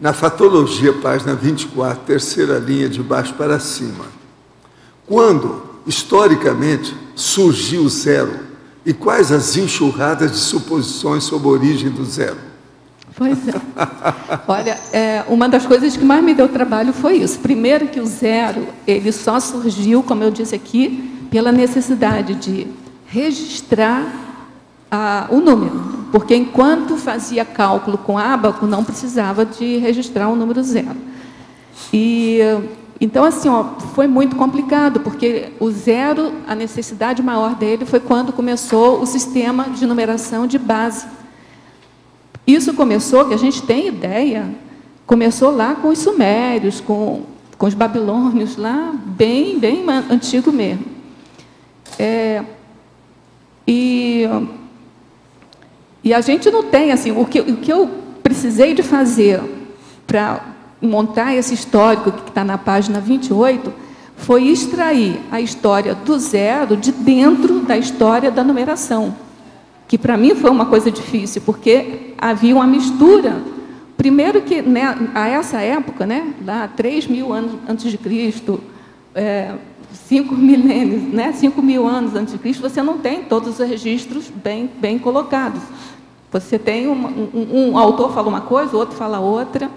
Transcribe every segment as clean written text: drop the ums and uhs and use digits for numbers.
na Fatologia, página 24, terceira linha, de baixo para cima. Quando, historicamente, surgiu o zero? E quais as enxurradas de suposições sobre a origem do zero? Pois é. Olha, uma das coisas que mais me deu trabalho foi isso. Primeiro que o zero, ele só surgiu, como eu disse aqui, pela necessidade de registrar o número. Porque enquanto fazia cálculo com ábaco, não precisava de registrar o número zero. Então, assim, foi muito complicado, porque o zero, a necessidade maior dele foi quando começou o sistema de numeração de base. Isso começou, que a gente tem ideia, começou lá com os sumérios, com os babilônios, lá bem antigo mesmo. E a gente não tem, assim, o que eu precisei de fazer para montar esse histórico que está na página 28, foi extrair a história do zero de dentro da história da numeração, que para mim foi uma coisa difícil, porque havia uma mistura. Primeiro que, né, a essa época, né, lá 3.000 anos antes de Cristo, 5 milênios, né, 5.000 anos antes de Cristo, você não tem todos os registros bem colocados. Você tem um autor fala uma coisa, o outro fala outra.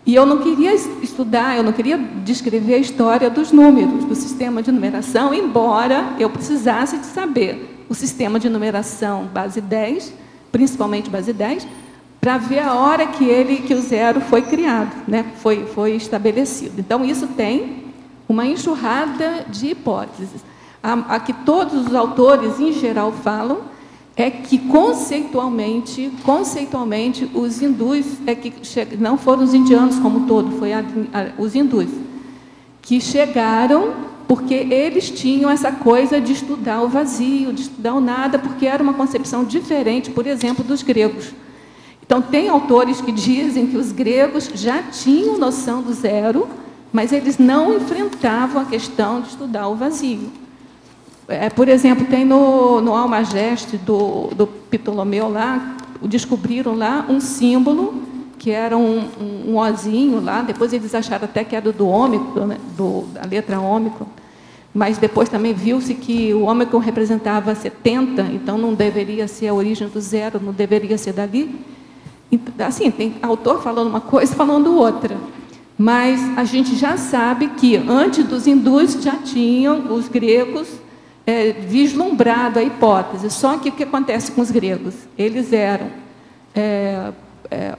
E eu não queria estudar, eu não queria descrever a história dos números, do sistema de numeração, embora eu precisasse de saber o sistema de numeração base 10, principalmente base 10, para ver a hora que o zero foi criado, né? foi estabelecido. Então, isso tem uma enxurrada de hipóteses. A que todos os autores, em geral, falam é que, conceitualmente, os hindus, não foram os indianos como um todo, foi os hindus, que chegaram porque eles tinham essa coisa de estudar o vazio, de estudar o nada, porque era uma concepção diferente, por exemplo, dos gregos. Então, tem autores que dizem que os gregos já tinham noção do zero, mas eles não enfrentavam a questão de estudar o vazio. Por exemplo, tem no Almageste do Ptolomeu lá, descobriram lá um símbolo que era um ozinho lá, depois eles acharam até que era do ômicron, né, da letra ômicron, mas depois também viu-se que o ômicron representava 70, então não deveria ser a origem do zero, não deveria ser dali. Então, assim, tem autor falando uma coisa, falando outra. Mas a gente já sabe que antes dos hindus já tinham os gregos vislumbrado a hipótese. Só que o que acontece com os gregos? Eles eram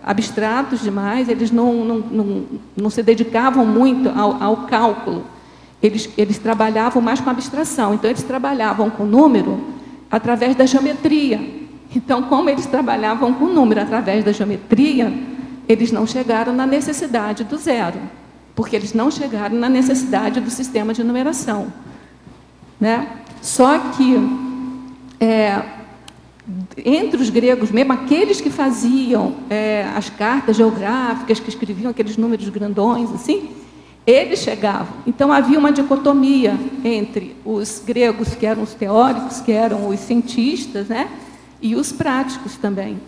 abstratos demais, eles não se dedicavam muito ao cálculo. Eles trabalhavam mais com abstração. Então, eles trabalhavam com número através da geometria. Então, como eles trabalhavam com número através da geometria, eles não chegaram na necessidade do zero, porque eles não chegaram na necessidade do sistema de numeração, né? Só que, entre os gregos, mesmo aqueles que faziam as cartas geográficas, que escreviam aqueles números grandões, assim, eles chegavam. Então, havia uma dicotomia entre os gregos, que eram os teóricos, que eram os cientistas, né? E os práticos também.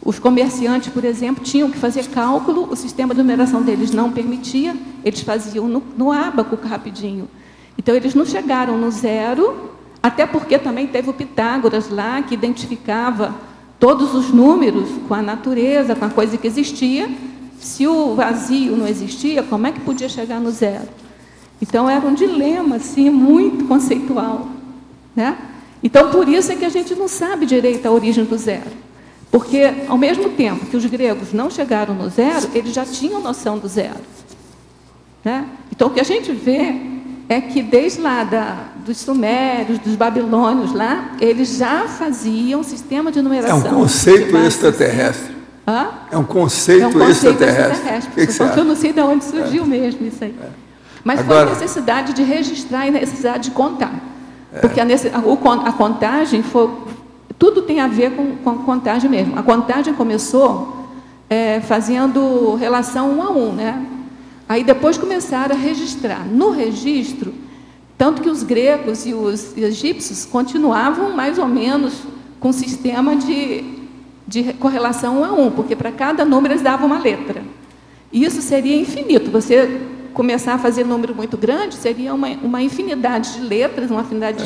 Os comerciantes, por exemplo, tinham que fazer cálculo, o sistema de numeração deles não permitia, eles faziam no ábaco rapidinho. Então, eles não chegaram no zero, até porque também teve o Pitágoras lá, que identificava todos os números com a natureza, com a coisa que existia. Se o vazio não existia, como é que podia chegar no zero? Então, era um dilema, assim, muito conceitual, né? Então, por isso é que a gente não sabe direito a origem do zero. Porque, ao mesmo tempo que os gregos não chegaram no zero, eles já tinham noção do zero, né? Então, o que a gente vê é que, desde lá dos sumérios, dos babilônios, lá, eles já faziam sistema de numeração. É um conceito extraterrestre. Hã? É um conceito extraterrestre. Porque eu não sei de onde surgiu mesmo isso aí. Mas agora, foi a necessidade de registrar e a necessidade de contar. Porque a contagem foi... Tudo tem a ver com a contagem mesmo. A contagem começou fazendo relação 1 a 1, né? Aí depois começaram a registrar. No registro, tanto que os gregos e os egípcios continuavam mais ou menos com um sistema de correlação 1 a 1, porque para cada número eles davam uma letra. Isso seria infinito. Você começar a fazer número muito grande, seria uma infinidade de letras, uma afinidade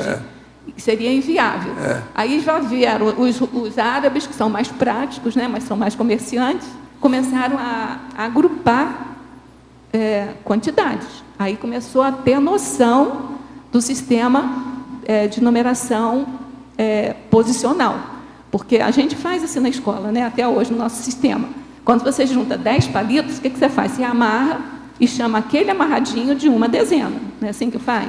que seria inviável. Aí já vieram os árabes, que são mais práticos, né, mas são mais comerciantes, começaram a agrupar quantidades. Aí começou a ter noção do sistema de numeração posicional. Porque a gente faz assim na escola, né, até hoje, no nosso sistema. Quando você junta 10 palitos, o que você faz? Você amarra e chama aquele amarradinho de uma dezena. Não é assim que faz?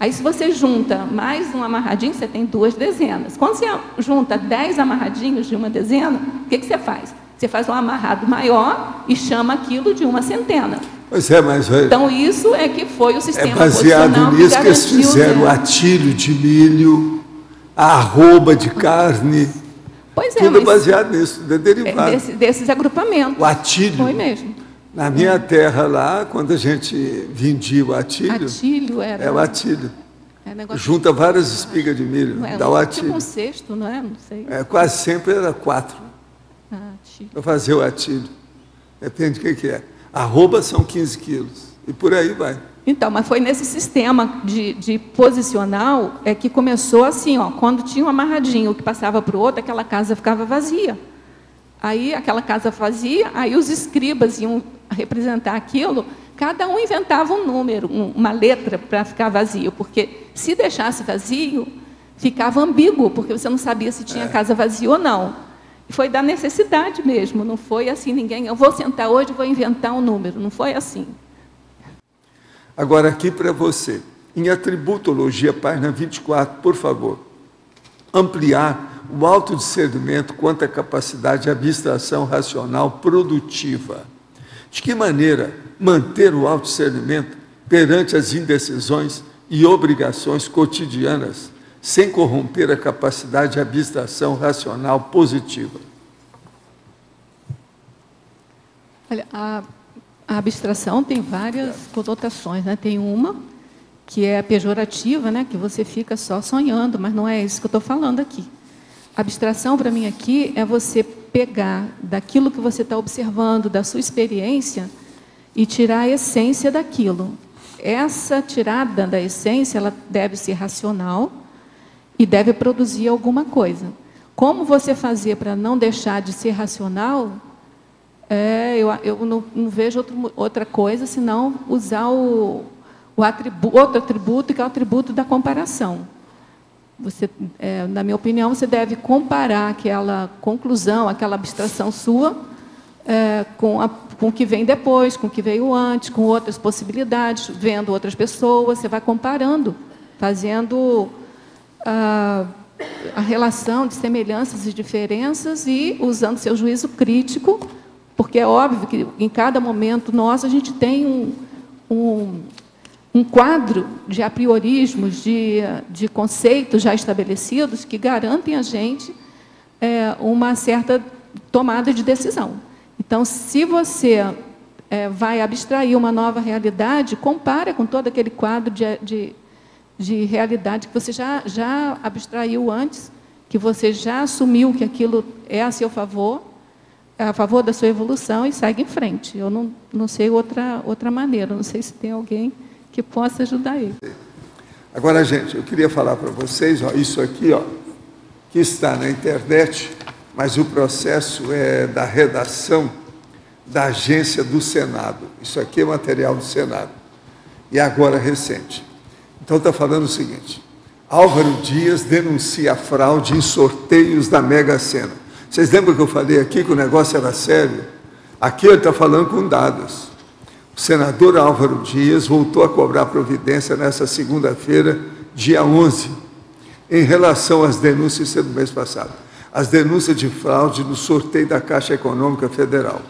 Aí, se você junta mais um amarradinho, você tem 2 dezenas. Quando você junta 10 amarradinhos de uma dezena, o que você faz? Você faz um amarrado maior e chama aquilo de uma centena. Pois é, mas... Então, isso é que foi o sistema baseado nisso que eles fizeram o atilho de milho, a arroba de carne. Pois é, tudo baseado nisso, derivado. Desses agrupamentos. O atilho. Foi mesmo. Na minha terra lá, quando a gente vendia o atilho... Atilho era... É o atilho. Negócio... Junta várias espigas de milho, dá o atilho. Tipo um cesto, não é? Não sei. Quase sempre era 4. Para fazer o atilho. Depende do que é. Arroba são 15 quilos. E por aí vai. Então, mas foi nesse sistema de posicional que começou assim, ó, quando tinha um amarradinho que passava para o outro, aquela casa ficava vazia. Aí, aquela casa vazia, aí os escribas iam representar aquilo, cada um inventava um número, uma letra para ficar vazio, porque se deixasse vazio, ficava ambíguo, porque você não sabia se tinha casa vazia ou não. Foi da necessidade mesmo, não foi assim, eu vou sentar hoje e vou inventar um número, não foi assim. Agora, aqui para você, em atributologia, página 24, por favor, ampliar o autodiscernimento quanto à capacidade de abstração racional produtiva. De que maneira manter o autodiscernimento perante as indecisões e obrigações cotidianas, sem corromper a capacidade de abstração racional positiva? Olha, a abstração tem várias conotações, né? Tem uma que é pejorativa, né? Que você fica só sonhando, mas não é isso que eu estou falando aqui. A abstração, para mim, aqui, é você pegar daquilo que você está observando, da sua experiência, e tirar a essência daquilo. Essa tirada da essência, ela deve ser racional e deve produzir alguma coisa. Como você fazer para não deixar de ser racional? Eu não vejo outra coisa, senão usar outro atributo, que é o atributo da comparação. Você, na minha opinião, você deve comparar aquela conclusão, aquela abstração sua, com o que vem depois, com o que veio antes, com outras possibilidades, vendo outras pessoas, você vai comparando, fazendo a relação de semelhanças e diferenças e usando seu juízo crítico, porque é óbvio que em cada momento nosso a gente tem um quadro de apriorismos, de conceitos já estabelecidos que garantem a gente uma certa tomada de decisão. Então, se você vai abstrair uma nova realidade, compara com todo aquele quadro de realidade que você já abstraiu antes, que você já assumiu que aquilo é a seu favor, a favor da sua evolução, e segue em frente. Eu não sei outra maneira, não sei se tem alguém que possa ajudar ele. Agora, gente, eu queria falar para vocês, isso aqui, que está na internet, mas o processo é da redação da agência do Senado. Isso aqui é material do Senado. E agora recente. Então está falando o seguinte: Álvaro Dias denuncia a fraude em sorteios da Mega Sena. Vocês lembram que eu falei aqui que o negócio era sério? Aqui ele está falando com dados. O senador Álvaro Dias voltou a cobrar providência nesta segunda-feira, dia 11, em relação às denúncias do mês passado. As denúncias de fraude no sorteio da Caixa Econômica Federal.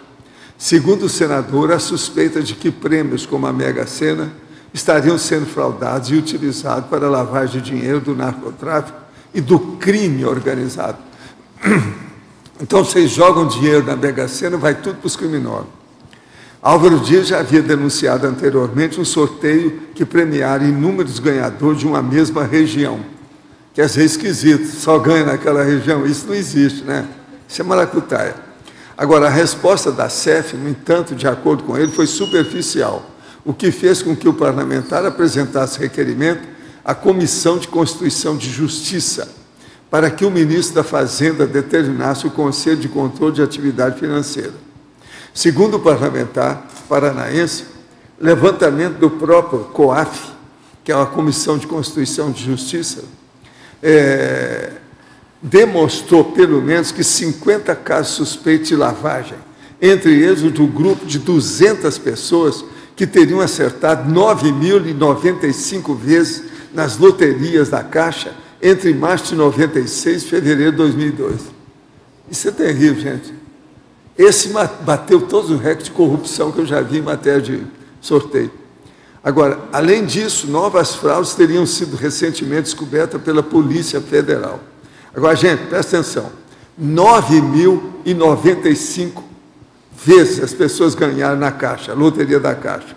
Segundo o senador, a suspeita de que prêmios como a Mega Sena estariam sendo fraudados e utilizados para lavagem de dinheiro do narcotráfico e do crime organizado. Então, vocês jogam dinheiro na Mega Sena, vai tudo para os criminosos. Álvaro Dias já havia denunciado anteriormente um sorteio que premiara inúmeros ganhadores de uma mesma região. Quer dizer, esquisito, só ganha naquela região. Isso não existe, né? Isso é maracutaia. Agora, a resposta da SEF, no entanto, de acordo com ele, foi superficial, o que fez com que o parlamentar apresentasse requerimento à Comissão de Constituição e Justiça, para que o ministro da Fazenda determinasse o Conselho de Controle de Atividade Financeira. Segundo o parlamentar paranaense, levantamento do próprio COAF, que é uma Comissão de Constituição e Justiça, demonstrou, pelo menos, que 50 casos suspeitos de lavagem, entre eles o do grupo de 200 pessoas que teriam acertado 9.095 vezes nas loterias da Caixa entre março de 96 e fevereiro de 2002. Isso é terrível, gente. Esse bateu todos os recordes de corrupção que eu já vi em matéria de sorteio. Agora, além disso, novas fraudes teriam sido recentemente descobertas pela Polícia Federal. Agora, gente, presta atenção, 9.095 vezes as pessoas ganharam na Caixa, a loteria da Caixa.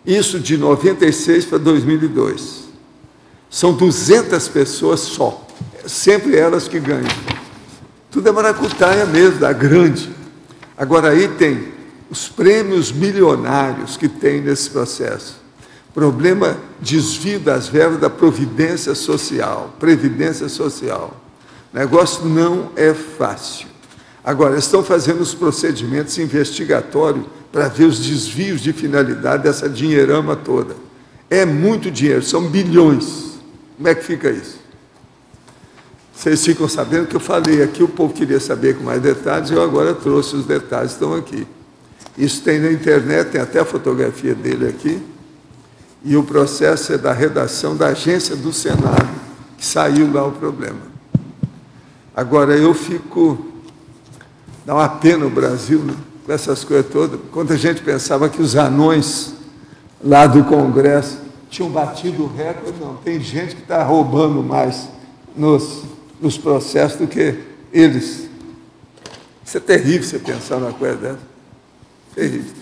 Isso de 96 para 2002. São 200 pessoas só, sempre elas que ganham. Tudo é maracutaia mesmo, da grande. Agora, aí tem os prêmios milionários que tem nesse processo. Problema, desvio das verbas da Previdência Social. O negócio não é fácil. Agora, estão fazendo os procedimentos investigatórios para ver os desvios de finalidade dessa dinheirama toda. É muito dinheiro, são bilhões. Como é que fica isso? Vocês ficam sabendo que eu falei aqui, o povo queria saber com mais detalhes, eu agora trouxe os detalhes, estão aqui. Isso tem na internet, tem até a fotografia dele aqui, e o processo é da redação da agência do Senado, que saiu lá o problema. Agora, eu fico... Dá uma pena o Brasil, né? Com essas coisas todas. Quando a gente pensava que os anões lá do Congresso tinham batido o recorde, não. Tem gente que está roubando mais nos processos do que eles. Isso é terrível, você pensar numa coisa dessa. Terrível.